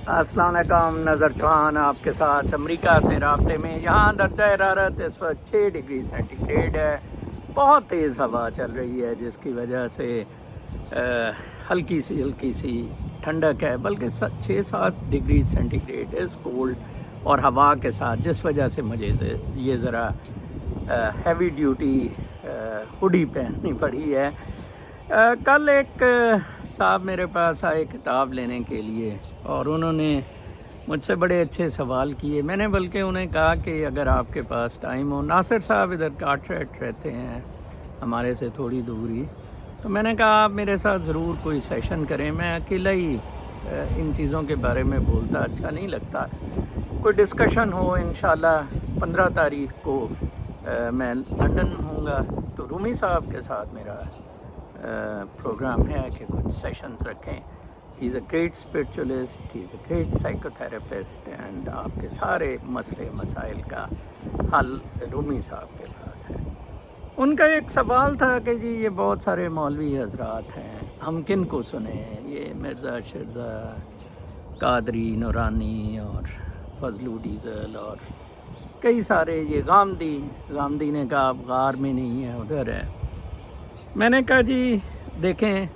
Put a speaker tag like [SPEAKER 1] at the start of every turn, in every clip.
[SPEAKER 1] السلام علیکم، نظر چوہان آپ کے ساتھ امریکہ سے رابطے میں۔ یہاں درجہ حرارت اس وقت 6 ڈگری سینٹی گریڈ ہے۔ بہت تیز ہوا چل رہی ہے جس کی وجہ سے ہلکی سی ٹھنڈک ہے، بلکہ 6-7 degree centigrade is cold اور ہوا کے ساتھ، جس وجہ سے مجھے یہ ذرا ہیوی ڈیوٹی ہوڈی پہننی پڑی ہے۔ کل ایک صاحب میرے پاس آئے کتاب لینے کے لیے اور انہوں نے مجھ سے بڑے اچھے سوال کیے۔ میں نے بلکہ انہیں کہا کہ اگر آپ کے پاس ٹائم ہو، ناصر صاحب ادھر کارٹریٹ رہتے ہیں ہمارے سے تھوڑی دوری، تو میں نے کہا آپ میرے ساتھ ضرور کوئی سیشن کریں، میں اکیلا ہی ان چیزوں کے بارے میں بولتا اچھا نہیں لگتا، کوئی ڈسکشن ہو۔ انشاءاللہ 15 تاریخ کو میں لندن ہوں گا، تو رومی صاحب کے ساتھ میرا پروگرام ہے کہ کچھ سیشنز رکھیں۔ He is a great spiritualist, he is a great psychotherapist, and آپ کے سارے مسئلے مسائل کا حل رومی صاحب کے پاس ہے۔ ان کا ایک سوال تھا کہ جی یہ بہت سارے مولوی حضرات ہیں، ہم کن کو سنیں؟ یہ مرزا شرزا، قادری، نورانی اور فضلو ڈیزل اور کئی سارے، یہ غامدی نے کہا آپ غار میں نہیں ہے، ادھر ہے۔ میں نے کہا جی دیکھیں،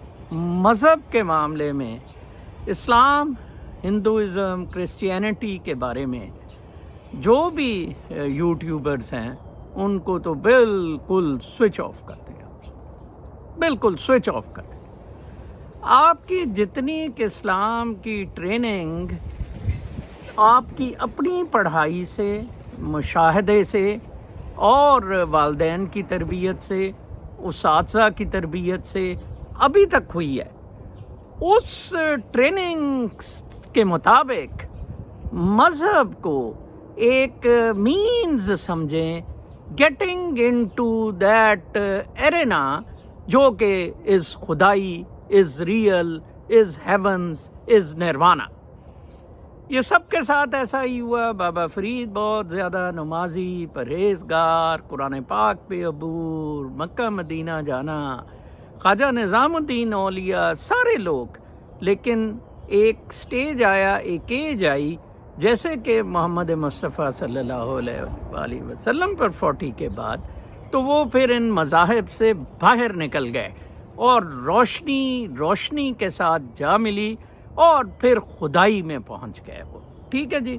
[SPEAKER 1] مذہب کے معاملے میں اسلام، ہندوازم، کرسچینٹی کے بارے میں جو بھی یوٹیوبرز ہیں ان کو تو بالکل سوئچ آف کرتے ہیں، بالکل سوئچ آف کرتے ہیں۔ آپ کی جتنی کہ اسلام کی ٹریننگ آپ کی اپنی پڑھائی سے، مشاہدے سے اور والدین کی تربیت سے، اساتذہ کی تربیت سے ابھی تک ہوئی ہے، اس ٹریننگ کے مطابق مذہب کو ایک مینز سمجھیں گیٹنگ انٹو دیٹ ایرینا، جو کہ از خدائی، از ریئل، از ہیونز، از نروانا۔ یہ سب کے ساتھ ایسا ہی ہوا۔ بابا فرید بہت زیادہ نمازی، پرہیزگار، قرآن پاک پہ عبور، مکہ مدینہ جانا، خواجہ نظام الدین اولیاء، سارے لوگ، لیکن ایک سٹیج آیا، ایک ایج آئی، جیسے کہ محمد مصطفیٰ صلی اللہ علیہ وآلہ وسلم پر 40 کے بعد، تو وہ پھر ان مذاہب سے باہر نکل گئے اور روشنی کے ساتھ جا ملی اور پھر خدائی میں پہنچ گئے وہ۔ ٹھیک ہے جی،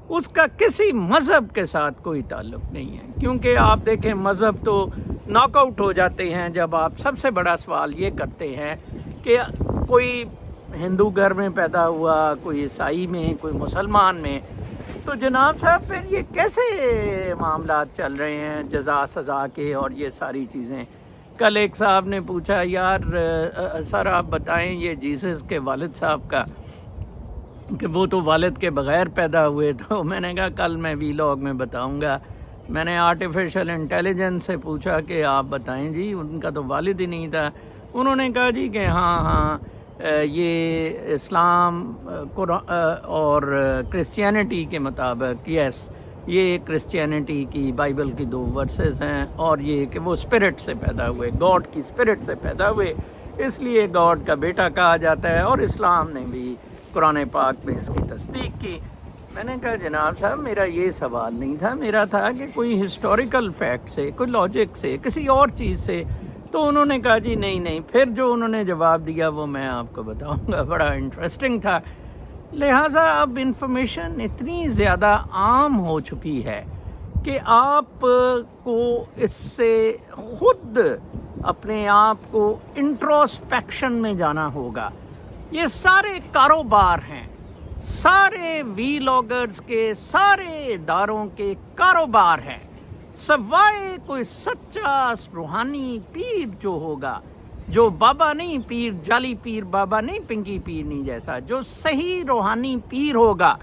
[SPEAKER 1] اس کا کسی مذہب کے ساتھ کوئی تعلق نہیں ہے، کیونکہ آپ دیکھیں مذہب تو ناک آؤٹ ہو جاتے ہیں جب آپ سب سے بڑا سوال یہ کرتے ہیں کہ کوئی ہندو گھر میں پیدا ہوا، کوئی عیسائی میں، کوئی مسلمان میں، تو جناب صاحب پھر یہ کیسے معاملات چل رہے ہیں جزا سزا کے اور یہ ساری چیزیں۔ کل ایک صاحب نے پوچھا یار سر آپ بتائیں یہ جیسس کے والد صاحب کا کہ وہ تو والد کے بغیر پیدا ہوئے، تو میں نے کہا کل میں ویلاگ میں بتاؤں گا۔ میں نے آرٹیفیشل انٹیلیجنس سے پوچھا کہ آپ بتائیں جی ان کا تو والد ہی نہیں تھا۔ انہوں نے کہا جی کہ ہاں یہ اسلام اور کرسچینٹی کے مطابق یس، یہ کرسچینٹی کی بائبل کی 2 ورسز ہیں، اور یہ کہ وہ اسپرٹ سے پیدا ہوئے، گاڈ کی اسپرٹ سے پیدا ہوئے، اس لیے گاڈ کا بیٹا کہا جاتا ہے، اور اسلام نے بھی قرآن پاک میں اس کی تصدیق کی۔ میں نے کہا جناب صاحب میرا یہ سوال نہیں تھا، میرا تھا کہ کوئی ہسٹوریکل فیکٹ سے، کوئی لاجک سے، کسی اور چیز سے۔ تو انہوں نے کہا جی نہیں، پھر جو انہوں نے جواب دیا وہ میں آپ کو بتاؤں گا، بڑا انٹرسٹنگ تھا۔ لہٰذا اب انفارمیشن اتنی زیادہ عام ہو چکی ہے کہ آپ کو اس سے خود اپنے آپ کو انٹروسپیکشن میں جانا ہوگا۔ یہ سارے کاروبار ہیں، سارے ویلاگرز کے، سارے اداروں کے کاروبار ہیں، سوائے کوئی سچا روحانی پیر جو ہوگا، جو بابا نہیں پیر، جعلی پیر بابا نہیں، پنکی پیر نہیں جیسا، جو صحیح روحانی پیر ہوگا،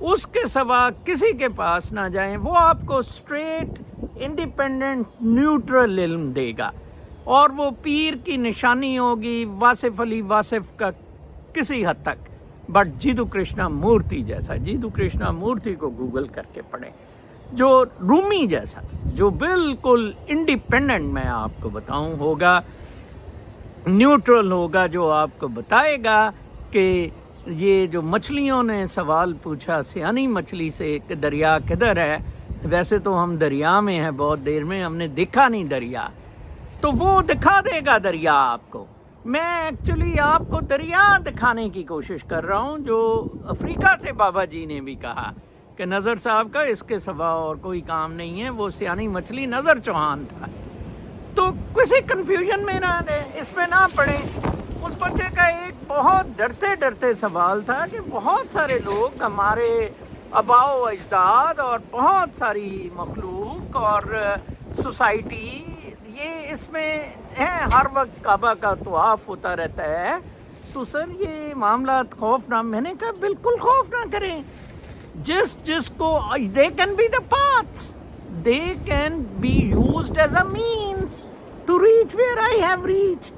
[SPEAKER 1] اس کے سوا کسی کے پاس نہ جائیں۔ وہ آپ کو اسٹریٹ انڈیپینڈنٹ نیوٹرل علم دے گا، اور وہ پیر کی نشانی ہوگی واصف علی واصف کا کسی حد تک، بٹ جیدو کرشنا مورتی جیسا، جیدو کرشنا مورتی کو گوگل کر کے پڑھیں، جو رومی جیسا، جو بالکل انڈیپینڈنٹ میں آپ کو بتاؤں ہوگا، نیوٹرل ہوگا، جو آپ کو بتائے گا کہ یہ جو مچھلیوں نے سوال پوچھا سیانی مچھلی سے کہ دریا کدھر ہے، ویسے تو ہم دریا میں ہیں، بہت دیر میں ہم نے دیکھا نہیں دریا، تو وہ دکھا دے گا دریا آپ کو۔ میں ایکچولی آپ کو دریا دکھانے کی کوشش کر رہا ہوں، جو افریقہ سے بابا جی نے بھی کہا کہ نظر صاحب کا اس کے سوا اور کوئی کام نہیں ہے، وہ سیانی مچھلی نظر چوہان تھا۔ تو کسی کنفیوژن میں نہ اس میں نہ پڑیں۔ اس بچے کا ایک بہت ڈرتے سوال تھا کہ بہت سارے لوگ ہمارے آباء و اجداد اور بہت ساری مخلوق اور سوسائٹی یہ اس میں ہے، ہر وقت کعبہ کا طواف ہوتا رہتا ہے، تو سر یہ معاملات خوفناک۔ میں نے کہا بالکل خوف نہ کریں، جس کو they can be the paths, they can be used as a means to reach where I have reached۔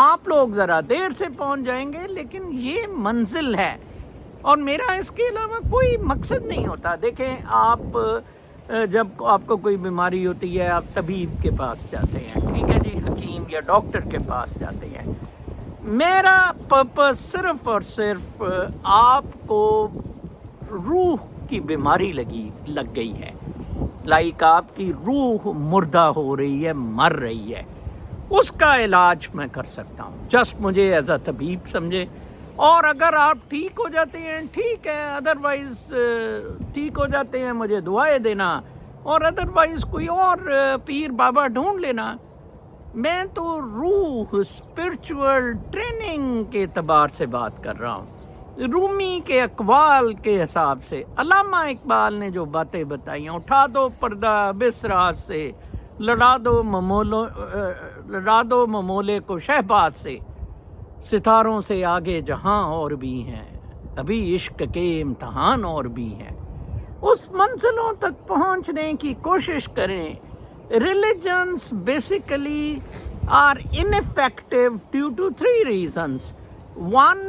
[SPEAKER 1] آپ لوگ ذرا دیر سے پہنچ جائیں گے، لیکن یہ منزل ہے، اور میرا اس کے علاوہ کوئی مقصد نہیں ہوتا۔ دیکھیں آپ جب آپ کو کوئی بیماری ہوتی ہے آپ طبیب کے پاس جاتے ہیں، ٹھیک ہے جی، حکیم یا ڈاکٹر کے پاس جاتے ہیں۔ میرا پرپس صرف اور صرف آپ کو روح کی بیماری لگ گئی ہے، لائک آپ کی روح مردہ ہو رہی ہے، مر رہی ہے، اس کا علاج میں کر سکتا ہوں، جسٹ مجھے ایز اے طبیب سمجھے۔ اور اگر آپ ٹھیک ہو جاتے ہیں ٹھیک ہے، ادروائز ٹھیک ہو جاتے ہیں مجھے دعائیں دینا، اور ادروائز کوئی اور پیر بابا ڈھونڈ لینا۔ میں تو روح اسپرچول ٹریننگ کے اعتبار سے بات کر رہا ہوں، رومی کے اقوال کے حساب سے۔ علامہ اقبال نے جو باتیں بتائی ہیں، اٹھا دو پردہ بس راز سے، لڑا دو ممولے کو شہباز سے، ستاروں سے آگے جہاں اور بھی ہیں، ابھی عشق کے امتحان اور بھی ہیں۔ اس منزلوں تک پہنچنے کی کوشش کریں۔ Religions basically are ineffective due to 3 reasons. 1,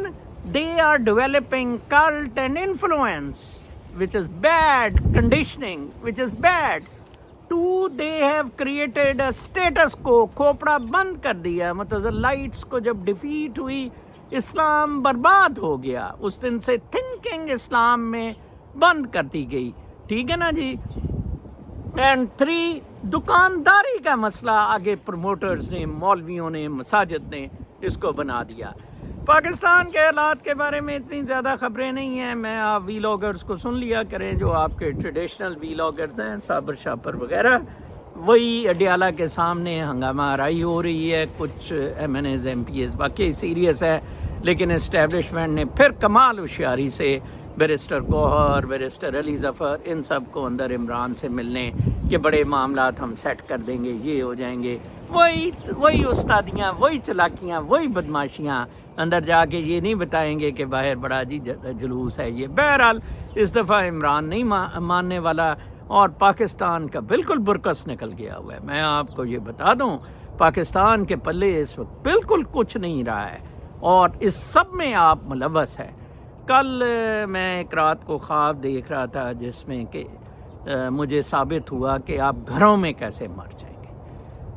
[SPEAKER 1] they are developing cult and influence, which is bad conditioning, which is bad. 2, they have created a status quo، کھوپڑا بند کر دیا۔ متزلائٹس کو جب ڈیفیٹ ہوئی، اسلام برباد ہو گیا، اس دن سے تھنکنگ اسلام میں بند کر دی گئی، ٹھیک ہے نا جی۔ اینڈ 3، دکانداری کا مسئلہ آگے پروموٹرز نے، مولویوں نے، مساجد نے اس کو بنا دیا۔ پاکستان کے حالات کے بارے میں اتنی زیادہ خبریں نہیں ہیں، میں آپ ویلاگرز کو سن لیا کریں، جو آپ کے ٹریڈیشنل ویلاگرز ہیں، صابر شاپر وغیرہ، وہی اڈیالہ کے سامنے ہنگامہ آرائی ہو رہی ہے، کچھ M N As M P As واقعی سیریس ہے، لیکن اسٹیبلشمنٹ نے پھر کمال ہوشیاری سے بیرسٹر گوہر، بیرسٹر علی ظفر، ان سب کو اندر عمران سے ملنے کہ بڑے معاملات ہم سیٹ کر دیں گے، یہ ہو جائیں گے، وہی استادیاں، وہی چلاکیاں، وہی بدماشیاں، اندر جا کے یہ نہیں بتائیں گے کہ باہر بڑا جی جلوس ہے یہ۔ بہرحال اس دفعہ عمران نہیں ماننے والا، اور پاکستان کا بالکل برکس نکل گیا ہوا ہے۔ میں آپ کو یہ بتا دوں، پاکستان کے پلے اس وقت بالکل کچھ نہیں رہا ہے، اور اس سب میں آپ ملوث ہے۔ کل میں ایک رات کو خواب دیکھ رہا تھا جس میں کہ مجھے ثابت ہوا کہ آپ گھروں میں کیسے مر جائیں گے۔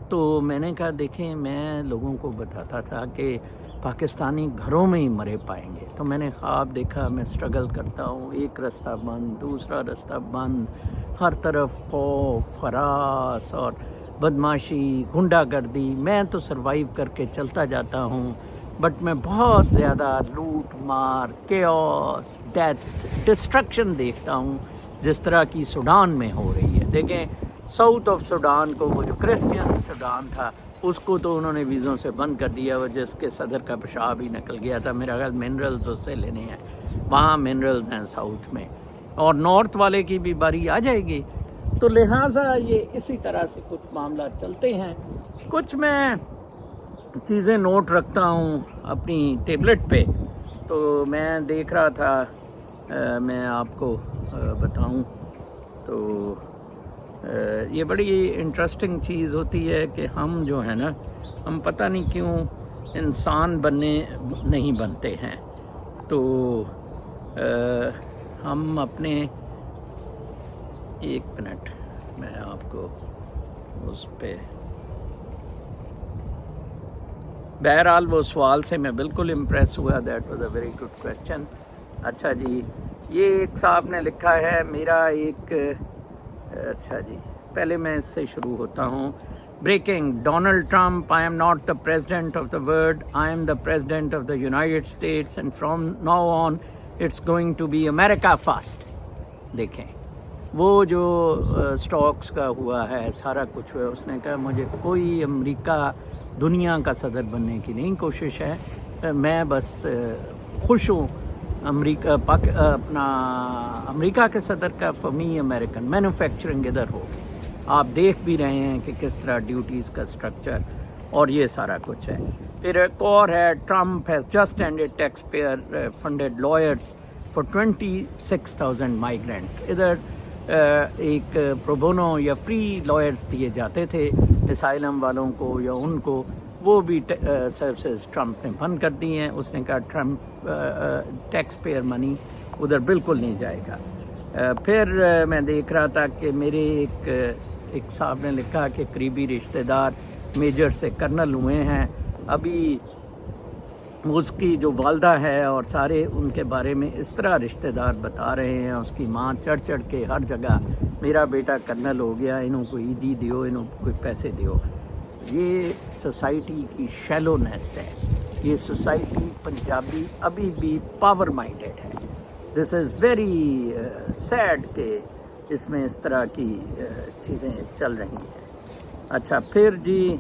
[SPEAKER 1] تو میں نے کہا دیکھیں، میں لوگوں کو بتاتا تھا کہ پاکستانی گھروں میں ہی مرے پائیں گے، تو میں نے خواب دیکھا، میں سٹرگل کرتا ہوں، ایک رستہ بند، دوسرا رستہ بند، ہر طرف خوف، ہراس اور بدماشی، غنڈہ گردی، میں تو سروائیو کر کے چلتا جاتا ہوں، بٹ میں بہت زیادہ لوٹ مار، کیوس، ڈیتھ، ڈسٹرکشن دیکھتا ہوں، جس طرح کی سوڈان میں ہو رہی ہے۔ دیکھیں ساؤتھ آف سوڈان کو، وہ جو کرسچین سوڈان تھا، اس کو تو انہوں نے ویزوں سے بند کر دیا، وہ جس کے صدر کا پیشاب ہی نکل گیا تھا، میرا خیال منرلز اس سے لینے ہیں، وہاں منرلز ہیں ساؤتھ میں، اور نارتھ والے کی بھی باری آ جائے گی۔ تو لہٰذا یہ اسی طرح سے کچھ معاملات چلتے ہیں۔ کچھ میں چیزیں نوٹ رکھتا ہوں اپنی ٹیبلٹ پہ، تو میں دیکھ رہا تھا، میں آپ کو بتاؤں تو یہ بڑی انٹرسٹنگ چیز ہوتی ہے کہ ہم جو ہے نا، ہم پتہ نہیں کیوں انسان نہیں بنتے ہیں، تو ہم اپنے، ایک منٹ میں آپ کو اس پہ، بہرحال وہ سوال سے میں بالکل امپریس ہوا. That was a very good question. اچھا جی، یہ ایک صاحب نے لکھا ہے میرا ایک اچھا جی پہلے میں اس سے شروع ہوتا ہوں. Breaking: Donald Trump: I am not the president of the world, I am the president of the United States and from now on it's going to be America first. دیکھیں وہ جو سٹاکس کا ہوا ہے سارا کچھ ہوا، اس نے کہا مجھے کوئی امریکہ دنیا کا صدر بننے کی نہیں کوشش ہے، میں بس خوش ہوں امریکہ کے صدر کا. فار می امریکن مینوفیکچرنگ ادھر ہوگی. آپ دیکھ بھی رہے ہیں کہ کس طرح ڈیوٹیز کا اسٹرکچر اور یہ سارا کچھ ہے. پھر ایک اور ہے Trump has just ended taxpayer funded lawyers for 26,000 migrants. ادھر ایک پروبونو یا فری لائرس دیے جاتے تھے اسائلم والوں کو یا ان کو، وہ بھی سروسز ٹرمپ نے بند کر دی ہیں. اس نے کہا ٹرمپ ٹیکس پیئر منی ادھر بالکل نہیں جائے گا. پھر میں دیکھ رہا تھا کہ میرے ایک صاحب نے لکھا کہ قریبی رشتہ دار میجر سے کرنل ہوئے ہیں. ابھی اس کی جو والدہ ہے اور سارے ان کے بارے میں اس طرح رشتہ دار بتا رہے ہیں، اس کی ماں چڑھ چڑھ کے ہر جگہ میرا بیٹا کرنل ہو گیا، انہوں کو عیدی دیو، انہوں کوئی پیسے دیو. یہ سوسائٹی کی شیلونیس ہے. یہ سوسائٹی پنجابی ابھی بھی پاور مائنڈیڈ ہے. دس از ویری سیڈ کہ اس میں اس طرح کی چیزیں چل رہی ہیں. اچھا پھر جی